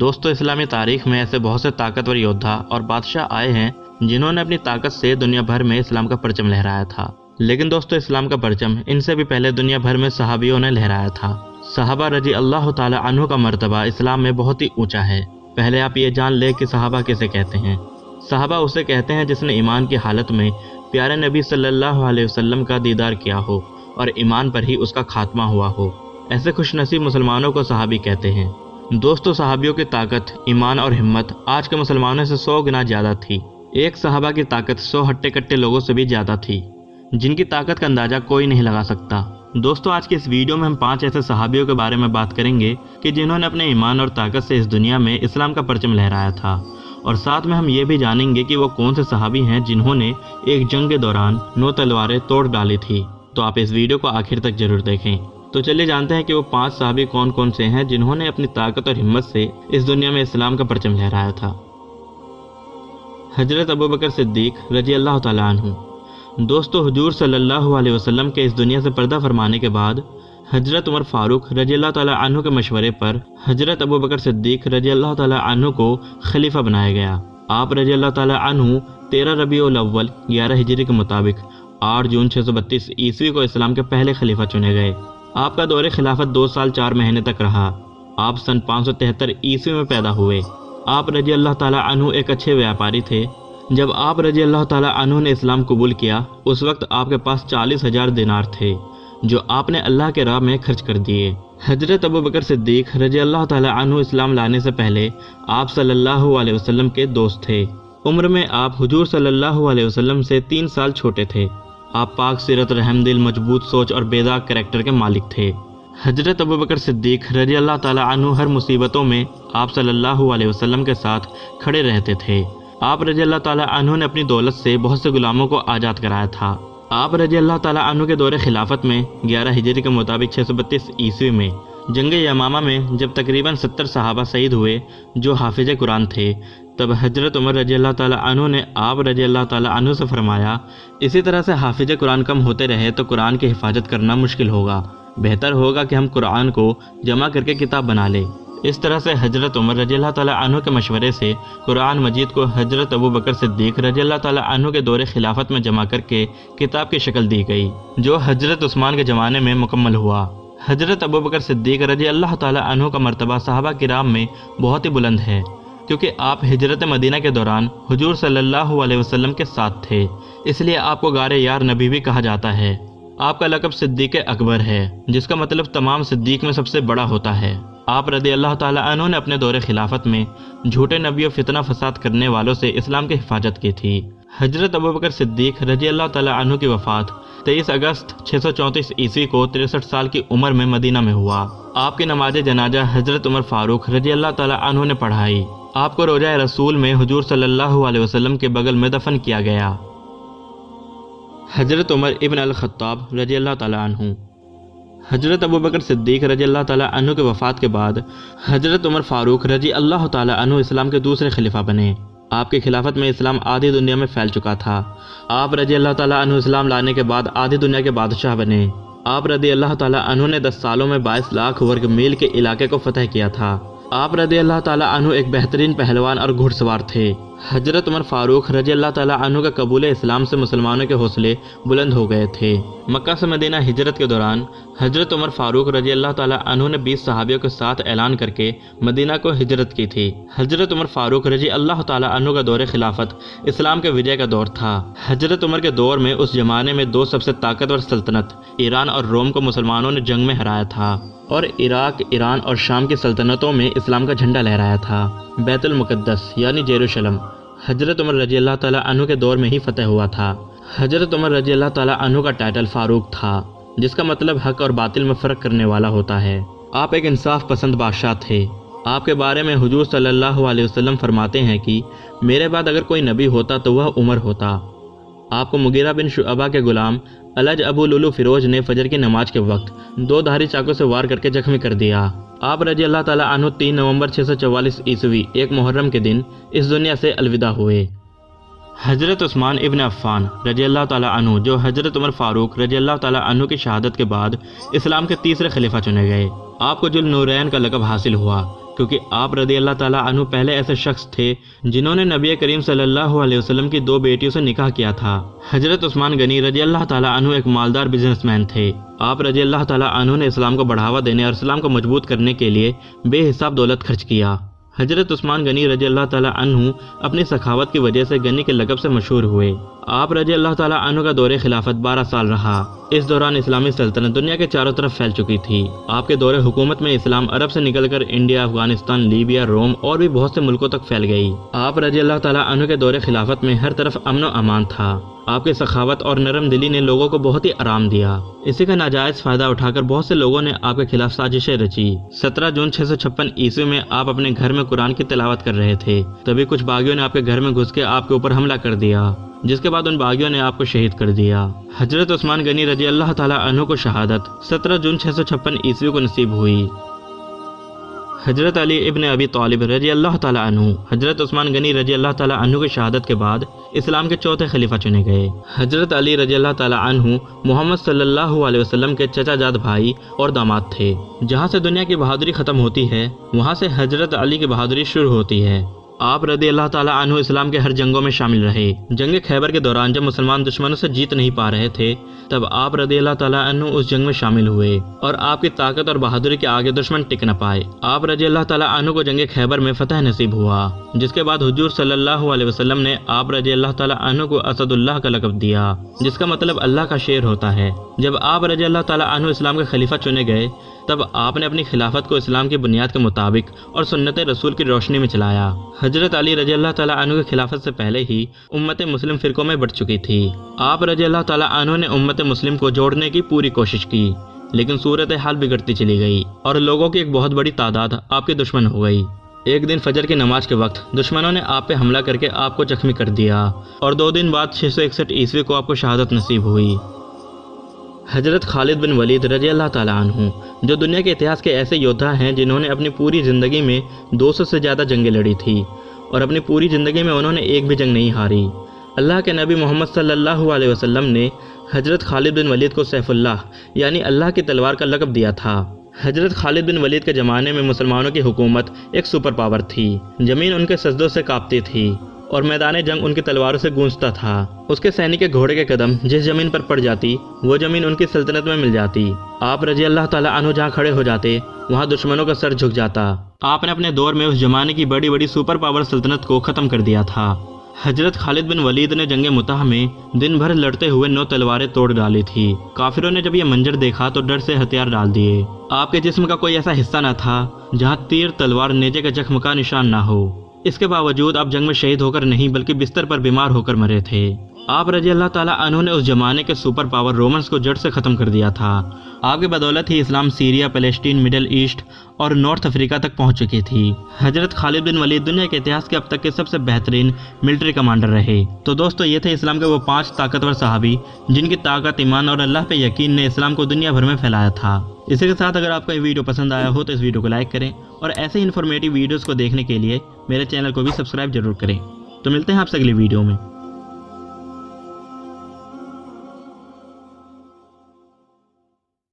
دوستو اسلامی تاریخ میں ایسے بہت سے طاقتور یودھا اور بادشاہ آئے ہیں جنہوں نے اپنی طاقت سے دنیا بھر میں اسلام کا پرچم لہرایا تھا۔ لیکن دوستو اسلام کا پرچم ان سے بھی پہلے دنیا بھر میں صحابیوں نے لہرایا تھا۔ صحابہ رضی اللہ تعالی عنہ کا مرتبہ اسلام میں بہت ہی اونچا ہے۔ پہلے آپ یہ جان لیں کہ صحابہ کسے کہتے ہیں۔ صحابہ اسے کہتے ہیں جس نے ایمان کی حالت میں پیارے نبی صلی اللہ علیہ وسلم کا دیدار کیا ہو اور ایمان پر ہی اس کا خاتمہ ہوا ہو۔ ایسے خوش نصیب مسلمانوں کو صحابی کہتے ہیں۔ دوستو صحابیوں کی طاقت، ایمان اور ہمت آج کے مسلمانوں سے 100 گنا زیادہ تھی۔ ایک صحابہ کی طاقت 100 ہٹے کٹے لوگوں سے بھی زیادہ تھی، جن کی طاقت کا اندازہ کوئی نہیں لگا سکتا۔ دوستو آج کی اس ویڈیو میں ہم 5 ایسے صحابیوں کے بارے میں بات کریں گے کہ جنہوں نے اپنے ایمان اور طاقت سے اس دنیا میں اسلام کا پرچم لہرایا تھا، اور ساتھ میں ہم یہ بھی جانیں گے کہ وہ کون سے صحابی ہیں جنہوں نے ایک جنگ کے دوران 9 تلواریں توڑ ڈالی تھی۔ تو آپ اس ویڈیو کو آخر تک ضرور دیکھیں۔ تو چلیے جانتے ہیں کہ وہ 5 صحابی کون کون سے ہیں جنہوں نے اپنی طاقت اور ہمت سے اس دنیا میں اسلام کا پرچم لہرایا تھا۔ حضرت ابوبکر صدیق رضی اللہ تعالیٰ عنہ۔ دوستو حضور صلی اللہ علیہ وسلم کے اس دنیا سے پردہ فرمانے کے بعد حضرت عمر فاروق رضی اللہ تعالیٰ عنہ کے مشورے پر حضرت ابوبکر صدیق رضی اللہ تعالیٰ عنہ کو خلیفہ بنایا گیا۔ آپ رضی اللہ تعالیٰ عنہ 13 ربیع الاول 11 ہجری کے مطابق 8 جون 632 عیسوی کو اسلام کے پہلے خلیفہ چنے گئے۔ آپ کا دور خلافت 2 سال 4 مہینے تک رہا۔ آپ سن 573 عیسوی میں پیدا ہوئے۔ آپ رضی اللہ تعالیٰ عنہ ایک اچھے ویاپاری تھے۔ جب آپ رضی اللہ تعالیٰ عنہ نے اسلام قبول کیا اس وقت آپ کے پاس 40,000 دینار تھے جو آپ نے اللہ کے راہ میں خرچ کر دیے۔ حضرت ابوبکر صدیق رضی اللہ تعالیٰ عنہ اسلام لانے سے پہلے آپ صلی اللہ علیہ وسلم کے دوست تھے۔ عمر میں آپ حضور صلی اللہ علیہ وسلم سے 3 سال چھوٹے تھے۔ آپ پاک سیرت، رحم دل، مضبوط سوچ اور بیدار کریکٹر کے مالک تھے۔ حضرت ابوبکر صدیق رضی اللہ تعالیٰ عنہ ہر مصیبتوں میں آپ صلی اللہ علیہ وسلم کے ساتھ کھڑے رہتے تھے۔ آپ رضی اللہ تعالیٰ عنہ نے اپنی دولت سے بہت سے غلاموں کو آزاد کرایا تھا۔ آپ رضی اللہ تعالیٰ عنہ کے دور خلافت میں 11 ہجری کے مطابق 632 عیسوی میں جنگ یمامہ میں جب تقریباً 70 صحابہ شہید ہوئے جو حافظ قرآن تھے، تب حضرت عمر رضی اللہ تعالیٰ عنہ نے آپ رضی اللہ تعالیٰ عنہ سے فرمایا، اسی طرح سے حافظ قرآن کم ہوتے رہے تو قرآن کی حفاظت کرنا مشکل ہوگا، بہتر ہوگا کہ ہم قرآن کو جمع کر کے کتاب بنا لیں۔ اس طرح سے حضرت عمر رضی اللہ تعالیٰ عنہ کے مشورے سے قرآن مجید کو حضرت ابوبکر صدیق رضی اللہ تعالیٰ عنہ کے دور خلافت میں جمع کر کے کتاب کی شکل دی گئی، جو حضرت عثمان کے زمانے میں مکمل ہوا۔ حضرت ابوبکر صدیق رضی اللہ تعالیٰ عنہ کا مرتبہ صحابہ کرام میں بہت ہی بلند ہے، کیونکہ آپ ہجرت مدینہ کے دوران حضور صلی اللہ علیہ وسلم کے ساتھ تھے، اس لیے آپ کو غار یار نبی بھی کہا جاتا ہے۔ آپ کا لقب صدیق اکبر ہے، جس کا مطلب تمام صدیق میں سب سے بڑا ہوتا ہے۔ آپ رضی اللہ تعالیٰ عنہ نے اپنے دور خلافت میں جھوٹے نبی و فتنہ فساد کرنے والوں سے اسلام کی حفاظت کی تھی۔ حضرت ابوبکر صدیق رضی اللہ تعالیٰ عنہ کی وفات 23 اگست 634 عیسوی کو 63 سال کی عمر میں مدینہ میں ہوا۔ آپ کی نماز جنازہ حضرت عمر فاروق رضی اللہ تعالیٰ عنہ نے پڑھائی۔ آپ کو روضہ رسول میں حضور صلی اللہ علیہ وسلم کے بغل میں دفن کیا گیا۔ حضرت عمر ابن الخطاب رضی اللہ تعالیٰ عنہ۔ حضرت ابوبکر صدیق رضی اللہ تعالیٰ عنہ کے وفات کے بعد حضرت عمر فاروق رضی اللہ تعالیٰ عنہ اسلام کے دوسرے خلیفہ بنے۔ آپ کی خلافت میں اسلام آدھی دنیا میں پھیل چکا تھا۔ آپ رضی اللہ تعالیٰ عنہ اسلام لانے کے بعد آدھی دنیا کے بادشاہ بنے۔ آپ رضی اللہ تعالیٰ عنہ نے 10 سالوں میں 22 لاکھ ورگ میل کے علاقے کو فتح کیا تھا۔ آپ رضی اللہ تعالیٰ عنہ ایک بہترین پہلوان اور گھڑ سوار تھے۔ حضرت عمر فاروق رضی اللہ تعالیٰ عنہ کا قبول اسلام سے مسلمانوں کے حوصلے بلند ہو گئے تھے۔ مکہ سے مدینہ ہجرت کے دوران حضرت عمر فاروق رضی اللہ تعالیٰ عنہ نے 20 صحابیوں کے ساتھ اعلان کر کے مدینہ کو ہجرت کی تھی۔ حضرت عمر فاروق رضی اللہ تعالیٰ عنہ کا دور خلافت اسلام کے وجے کا دور تھا۔ حضرت عمر کے دور میں اس زمانے میں 2 سب سے طاقتور سلطنت ایران اور روم کو مسلمانوں نے جنگ میں ہرایا تھا، اور عراق، ایران اور شام کی سلطنتوں میں اسلام کا جھنڈا لہرایا تھا۔ بیت المقدس یعنی یروشلم حضرت عمر رضی اللہ تعالیٰ عنہ کے دور میں ہی فتح ہوا تھا۔ حضرت عمر رضی اللہ تعالیٰ عنہ کا ٹائٹل فاروق تھا، جس کا مطلب حق اور باطل میں فرق کرنے والا ہوتا ہے۔ آپ ایک انصاف پسند بادشاہ تھے۔ آپ کے بارے میں حضور صلی اللہ علیہ وسلم فرماتے ہیں کہ میرے بعد اگر کوئی نبی ہوتا تو وہ عمر ہوتا۔ آپ کو مغیرہ بن شعبہ کے غلام الج ابو لولو فیروز نے فجر کی نماز کے وقت 2 دھاری چاقو سے وار کر کے زخمی کر دیا۔ آپ رضی اللہ تعالیٰ عنہ 3 نومبر 644 عیسوی ایک محرم کے دن اس دنیا سے الوداع ہوئے۔ حضرت عثمان ابن عفان رضی اللہ تعالیٰ عنہ جو حضرت عمر فاروق رضی اللہ تعالیٰ عنہ کی شہادت کے بعد اسلام کے تیسرے خلیفہ چنے گئے۔ آپ کو ذو النورین کا لقب حاصل ہوا کیونکہ آپ رضی اللہ تعالیٰ عنہ پہلے ایسے شخص تھے جنہوں نے نبی کریم صلی اللہ علیہ وسلم کی 2 بیٹیوں سے نکاح کیا تھا۔ حضرت عثمان غنی رضی اللہ تعالیٰ عنہ ایک مالدار بزنس مین تھے۔ آپ رضی اللہ تعالیٰ عنہ نے اسلام کو بڑھاوا دینے اور اسلام کو مضبوط کرنے کے لیے بے حساب دولت خرچ کیا۔ حضرت عثمان غنی رضی اللہ تعالیٰ عنہ اپنی سخاوت کی وجہ سے غنی کے لقب سے مشہور ہوئے۔ آپ رضی اللہ تعالیٰ عنہ کا دور خلافت 12 سال رہا۔ اس دوران اسلامی سلطنت دنیا کے چاروں طرف پھیل چکی تھی۔ آپ کے دور حکومت میں اسلام عرب سے نکل کر انڈیا، افغانستان، لیبیا، روم اور بھی بہت سے ملکوں تک پھیل گئی۔ آپ رضی اللہ تعالیٰ عنہ کے دور خلافت میں ہر طرف امن و امان تھا۔ آپ کی سخاوت اور نرم دلی نے لوگوں کو بہت ہی آرام دیا۔ اسی کا ناجائز فائدہ اٹھا کر بہت سے لوگوں نے آپ کے خلاف سازشیں رچی۔ 17 جون 656 عیسوی میں آپ اپنے گھر میں قرآن کی تلاوت کر رہے تھے، تبھی کچھ باغیوں نے آپ کے گھر میں گھس کے آپ کے اوپر حملہ کر دیا، جس کے بعد ان باغیوں نے آپ کو شہید کر دیا۔ حضرت عثمان غنی رضی اللہ تعالیٰ عنہ کو شہادت 17 جون 656 عیسوی کو نصیب ہوئی۔ حضرت علی ابن ابی طالب رضی اللہ تعالیٰ عنہ حضرت عثمان غنی رضی اللہ تعالیٰ عنہ کی شہادت کے بعد اسلام کے چوتھے خلیفہ چنے گئے۔ حضرت علی رضی اللہ تعالیٰ عنہ محمد صلی اللہ علیہ وسلم کے چچا جاد بھائی اور داماد تھے۔ جہاں سے دنیا کی بہادری ختم ہوتی ہے، وہاں سے حضرت علی کی بہادری شروع ہوتی ہے۔ آپ رضی اللہ تعالیٰ عنہ اسلام کے ہر جنگوں میں شامل رہے۔ جنگ خیبر کے دوران جب مسلمان دشمنوں سے جیت نہیں پا رہے تھے، تب آپ رضی اللہ تعالیٰ عنہ اس جنگ میں شامل ہوئے اور آپ کی طاقت اور بہادری کے آگے دشمن ٹک نہ پائے۔ آپ رضی اللہ تعالیٰ عنہ کو جنگ خیبر میں فتح نصیب ہوا، جس کے بعد حضور صلی اللہ علیہ وسلم نے آپ رضی اللہ تعالیٰ عنہ کو اسد اللہ کا لقب دیا، جس کا مطلب اللہ کا شیر ہوتا ہے۔ جب آپ رضی اللہ تعالیٰ عنہ اسلام کے خلیفہ چنے گئے، تب آپ نے اپنی خلافت کو اسلام کی بنیاد کے مطابق اور سنت رسول کی روشنی میں چلایا۔ حضرت علی رضی اللہ تعالیٰ عنہ کی خلافت سے پہلے ہی امت مسلم فرقوں میں بٹ چکی تھی۔ آپ رضی اللہ تعالیٰ عنہ نے امت مسلم کو جوڑنے کی پوری کوشش کی، لیکن صورتحال بگڑتی چلی گئی اور لوگوں کی ایک بہت بڑی تعداد آپ کے دشمن ہو گئی۔ ایک دن فجر کی نماز کے وقت دشمنوں نے آپ پہ حملہ کر کے آپ کو زخمی کر دیا اور 2 دن بعد 661 عیسوی کو آپ کو شہادت نصیب ہوئی۔ حضرت خالد بن ولید رضی اللہ تعالیٰ عنہ جو دنیا کے اتہاس کے ایسے یودھا ہیں جنہوں نے اپنی پوری زندگی میں 200 سے زیادہ جنگیں لڑی تھی اور اپنی پوری زندگی میں انہوں نے ایک بھی جنگ نہیں ہاری۔ اللہ کے نبی محمد صلی اللہ علیہ وسلم نے حضرت خالد بن ولید کو سیف اللہ یعنی اللہ کی تلوار کا لقب دیا تھا۔ حضرت خالد بن ولید کے زمانے میں مسلمانوں کی حکومت ایک سپر پاور تھی۔ زمین ان کے سجدوں سے کانپتی تھی اور میدان جنگ ان کی تلواروں سے گونجتا تھا۔ اس کے سینی کے گھوڑے کے قدم جس زمین پر پڑ جاتی، وہ زمین ان کی سلطنت میں مل جاتی۔ آپ رضی اللہ تعالیٰ عنہ جہاں کھڑے ہو جاتے، وہاں دشمنوں کا سر جھک جاتا۔ آپ نے اپنے دور میں اس زمانے کی بڑی بڑی سپر پاور سلطنت کو ختم کر دیا تھا۔ حضرت خالد بن ولید نے جنگ متاح میں دن بھر لڑتے ہوئے 9 تلواریں توڑ ڈالی تھی۔ کافروں نے جب یہ منظر دیکھا تو ڈر سے ہتھیار ڈال دیے۔ آپ کے جسم کا کوئی ایسا حصہ نہ تھا جہاں تیر، تلوار، نیزے کے زخم کا نشان نہ ہو۔ اس کے باوجود آپ جنگ میں شہید ہو کر نہیں بلکہ بستر پر بیمار ہو کر مرے تھے۔ آپ رضی اللہ تعالیٰ عنہ نے اس زمانے کے سپر پاور رومنز کو جڑ سے ختم کر دیا تھا۔ آپ کی بدولت ہی اسلام سیریا، فلسطین، مڈل ایسٹ اور نارتھ افریقہ تک پہنچ چکی تھی۔ حضرت خالد بن ولید دنیا کے اتہاس کے اب تک کے سب سے بہترین ملٹری کمانڈر رہے۔ تو دوستو، یہ تھے اسلام کے وہ 5 طاقتور صحابی جن کی طاقت، ایمان اور اللہ پہ یقین نے اسلام کو دنیا بھر میں پھیلایا تھا۔ اسی کے ساتھ اگر آپ کو یہ ویڈیو پسند آیا ہو تو اس ویڈیو کو لائک کریں اور ایسے انفارمیٹیو ویڈیوز کو دیکھنے کے لیے میرے چینل کو بھی سبسکرائب ضرور کریں۔ تو ملتے ہیں آپ سے اگلی ویڈیو میں۔